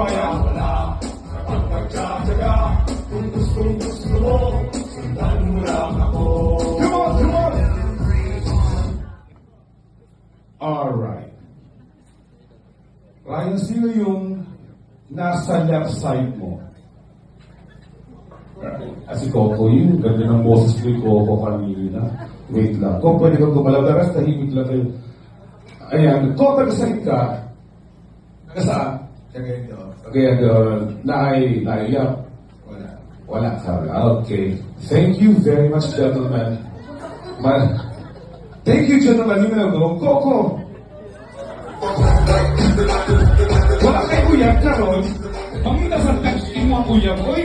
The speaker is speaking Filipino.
Ryan. Kapag nagtsatsaga, kung gustong gusto mo, sundan mo lang ako. Come on, come on. Alright. Ryan, sino yung nasa left side mo? Si Coco yun. Ganda ng boses ko yung Coco kanina. Wait lang. Coco, pwede kang gumalaw. The rest, tahimik lang kayo. Ayan. Coco, nagsalit ka. Nasaan? Kaya ito, Kaya naiyak. wala. Wala, sabi. Okay. Thank you very much, gentlemen. Thank you, gentlemen. Yung nagawang Coco. Wala kayo uyag ka ron. Ang inasal ka, imo ang uyag. Oy!